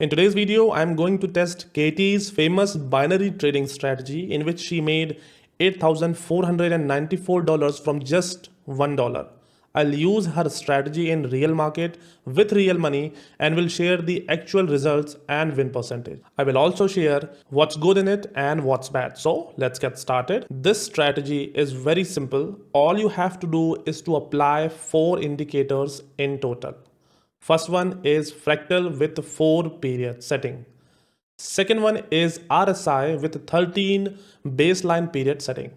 In today's video, I'm going to test Katie's famous binary trading strategy in which she made $8,494 from just $1. I'll use her strategy in real market with real money and will share the actual results and win percentage. I will also share what's good in it and what's bad. So let's get started. This strategy is very simple. All you have to do is to apply 4 indicators in total. First one is fractal with 4 period setting. Second one is RSI with 13 baseline period setting.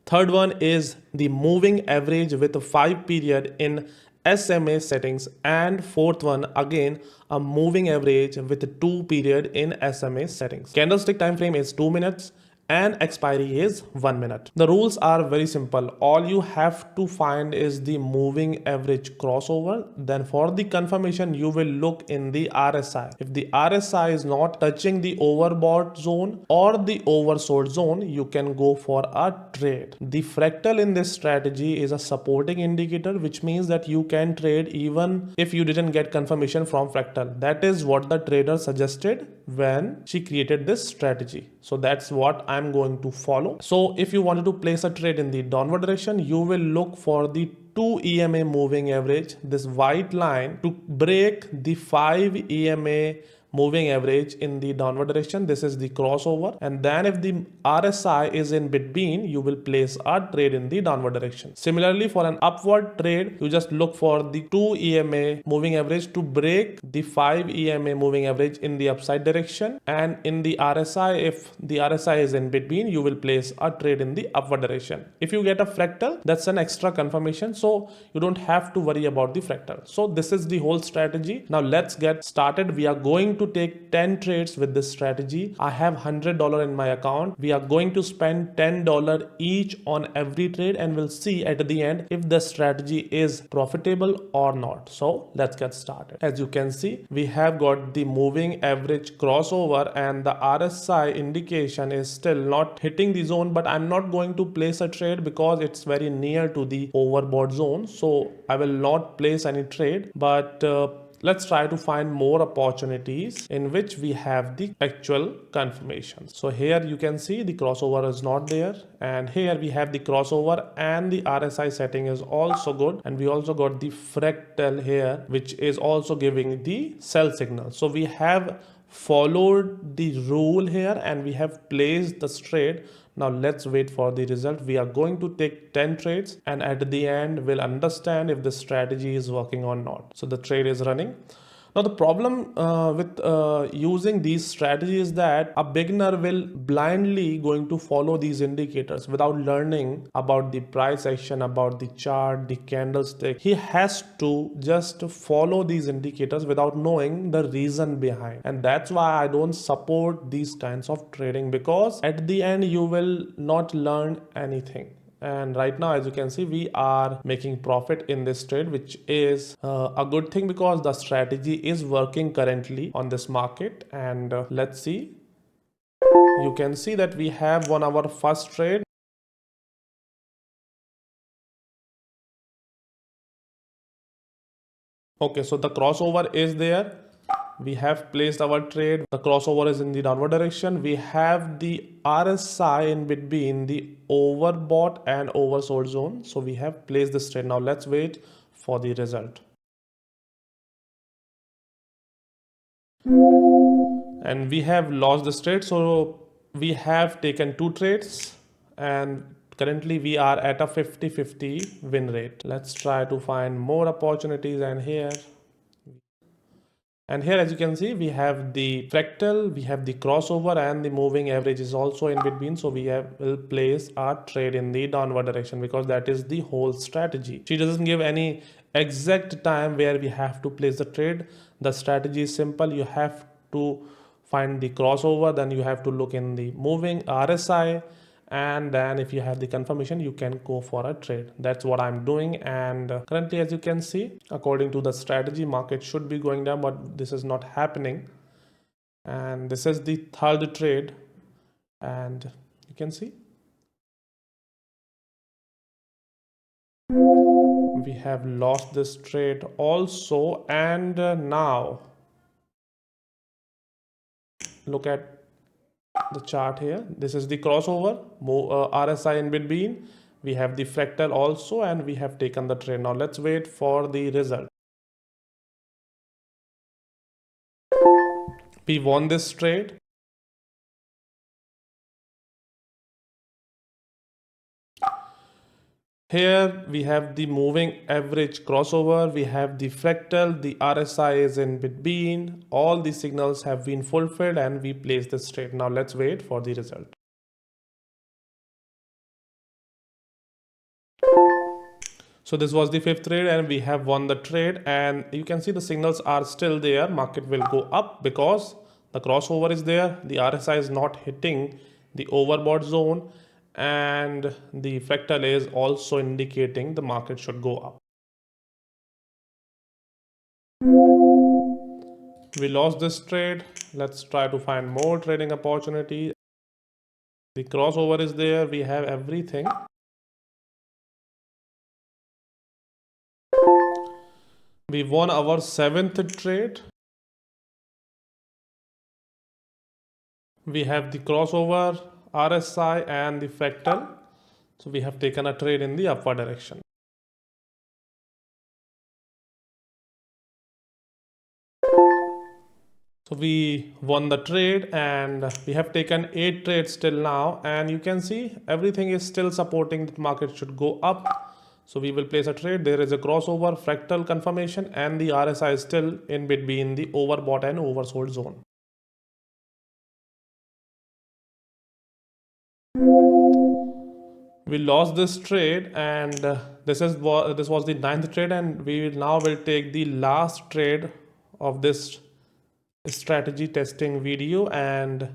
Third one is the moving average with 5 period in SMA settings, and fourth one again a moving average with 2 period in SMA settings. Candlestick time frame is 2 minutes and expiry is 1 minute. The rules are very simple. All you have to find is the moving average crossover. Then for the confirmation, you will look in the RSI. If the RSI is not touching the overbought zone or the oversold zone, you can go for a trade. The fractal in this strategy is a supporting indicator, which means that you can trade even if you didn't get confirmation from fractal. That is what the trader suggested when she created this strategy. So that's what I'm going to follow. So if you wanted to place a trade in the downward direction, you will look for the 2 EMA moving average, this white line, to break the 5 EMA moving average in the downward direction. This is the crossover, and then if the RSI is in between, you will place a trade in the downward direction. Similarly, for an upward trade, you just look for the 2 EMA moving average to break the 5 EMA moving average in the upside direction, and in the RSI, if the RSI is in between, you will place a trade in the upward direction. If you get a fractal, that's an extra confirmation, so you don't have to worry about the fractal. So this is the whole strategy. Now let's get started. We are going to take 10 trades with this strategy. I have $100 in my account. We are going to spend $10 each on every trade, and we'll see at the end if the strategy is profitable or not. So let's get started. As you can see, we have got the moving average crossover, and the RSI indication is still not hitting the zone, but I'm not going to place a trade because it's very near to the overbought zone. So I will not place any trade, but let's try to find more opportunities in which we have the actual confirmation. So here you can see the crossover is not there, and here we have the crossover and the RSI setting is also good, and we also got the fractal here, which is also giving the sell signal. So we have followed the rule here and we have placed the trade. Now let's wait for the result. We are going to take 10 trades, and at the end we'll understand if the strategy is working or not. So the trade is running. Now the problem with using these strategies is that a beginner will blindly going to follow these indicators without learning about the price action, about the chart, the candlestick. He has to just follow these indicators without knowing the reason behind. And that's why I don't support these kinds of trading, because at the end you will not learn anything. And right now, as you can see, we are making profit in this trade, which is a good thing because the strategy is working currently on this market. And let's see, you can see that we have won our first trade. Okay, so the crossover is there. We have placed our trade. The crossover is in the downward direction. We have the RSI in between the overbought and oversold zone. So we have placed this trade. Now let's wait for the result. And we have lost this trade. So we have taken 2 trades, and currently we are at a 50-50 win rate. Let's try to find more opportunities, and here, as you can see, we have the fractal, we have the crossover, and the moving average is also in between. So will place our trade in the downward direction because that is the whole strategy. She doesn't give any exact time where we have to place the trade. The strategy is simple. You have to find the crossover, then you have to look in the moving RSI, and then if you have the confirmation, you can go for a trade. That's what I'm doing. And currently, as you can see, according to the strategy, market should be going down, but this is not happening. And this is the third trade, and you can see we have lost this trade also. And now look at the chart here. This is the crossover, RSI in between. We have the fractal also, and we have taken the trade. Now let's wait for the result. We won this trade. Here we have the moving average crossover, we have the fractal, the RSI is in between, all the signals have been fulfilled and we place this trade. Now let's wait for the result. So this was the fifth trade and we have won the trade, and you can see the signals are still there. Market will go up because the crossover is there, the RSI is not hitting the overbought zone, and the fractal is also indicating the market should go up. We lost this trade. Let's try to find more trading opportunity. The crossover is there, we have everything. We won our seventh trade. We have the crossover, RSI and the fractal. So we have taken a trade in the upward direction. So we won the trade and we have taken 8 trades till now, and you can see everything is still supporting that market should go up. So we will place a trade. There is a crossover, fractal confirmation, and the RSI is still in between the overbought and oversold zone. We lost this trade, and this was the ninth trade, and we now will take the last trade of this strategy testing video, and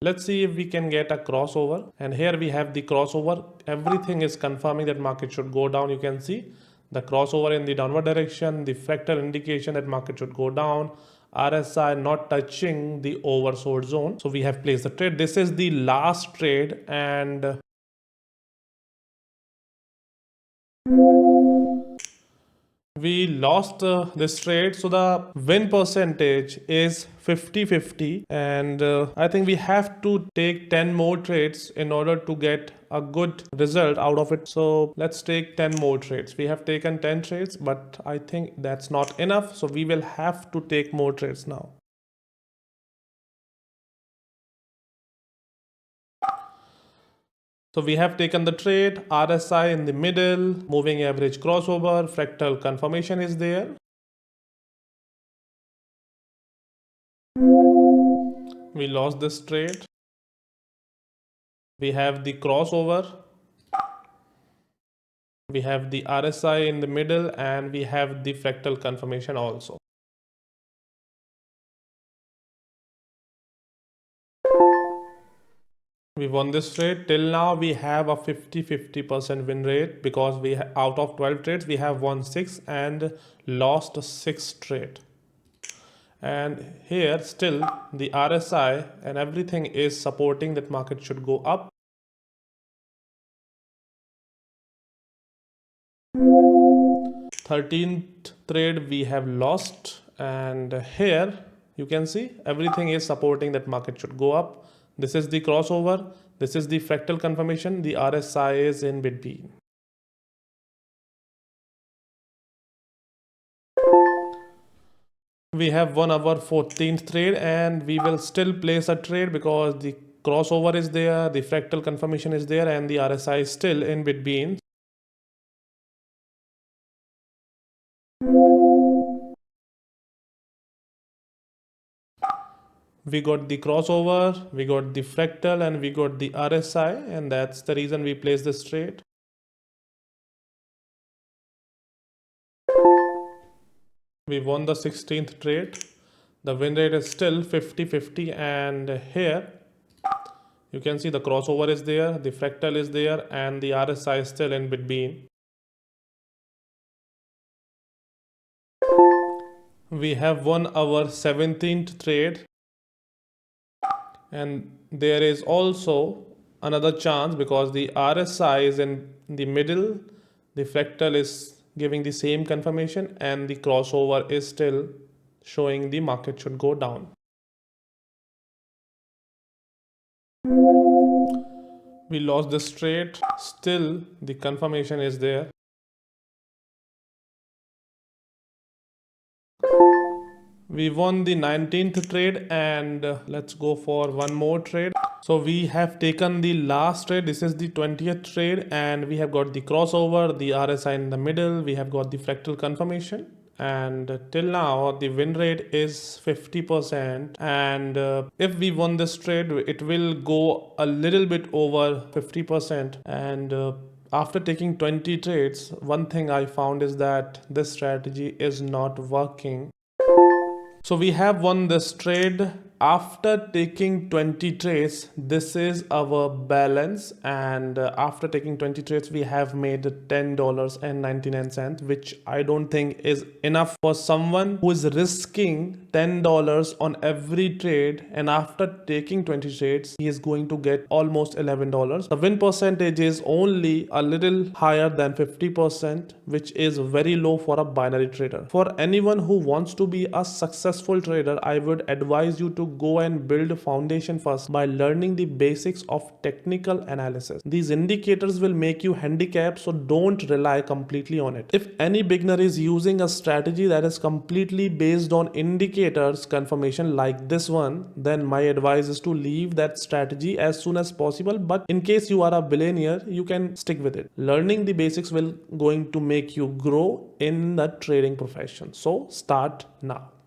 let's see if we can get a crossover. And here we have the crossover. Everything is confirming that market should go down. You can see the crossover in the downward direction, the fractal indication that market should go down, RSI not touching the oversold zone. So we have placed the trade. This is the last trade, and we lost this trade. So the win percentage is 50-50, and I think we have to take 10 more trades in order to get a good result out of it. So let's take 10 more trades. We have taken 10 trades, but I think that's not enough, so we will have to take more trades now. So we have taken the trade, RSI in the middle, moving average crossover, fractal confirmation is there. We lost this trade. We have the crossover. We have the RSI in the middle, and we have the fractal confirmation also. We won this trade. Till now we have a 50-50% win rate, because we out of 12 trades we have won 6 and lost 6 trade. And here still the RSI and everything is supporting that market should go up. Thirteenth trade we have lost, and here you can see everything is supporting that market should go up. This is the crossover, this is the fractal confirmation, the RSI is in between. We have won our 14th trade, and we will still place a trade because the crossover is there, the fractal confirmation is there, and the RSI is still in between. We got the crossover, we got the fractal, and we got the RSI, and that's the reason we placed this trade. We won the 16th trade. The win rate is still 50-50, and here you can see the crossover is there, the fractal is there, and the RSI is still in between. We have won our 17th trade, and there is also another chance because the RSI is in the middle, the fractal is giving the same confirmation, and the crossover is still showing the market should go down. We lost this trade, still the confirmation is there. We won the 19th trade, and let's go for one more trade. So we have taken the last trade. This is the 20th trade, and we have got the crossover, the RSI in the middle. We have got the fractal confirmation. And till now, the win rate is 50%. And if we won this trade, it will go a little bit over 50%. And after taking 20 trades, one thing I found is that this strategy is not working. So we have won this trade after taking 20 trades. This is our balance, and after taking 20 trades we have made $10.99, which I don't think is enough for someone who is risking $10 on every trade, and after taking 20 trades he is going to get almost $11. The win percentage is only a little higher than 50%, which is very low for a binary trader. For anyone who wants to be a successful trader, I would advise you to go and build a foundation first by learning the basics of technical analysis. These indicators will make you handicapped, so don't rely completely on it. If any beginner is using a strategy that is completely based on indicators confirmation like this one, then my advice is to leave that strategy as soon as possible. But in case you are a billionaire, you can stick with it. Learning the basics will going to make you grow in the trading profession. So start now.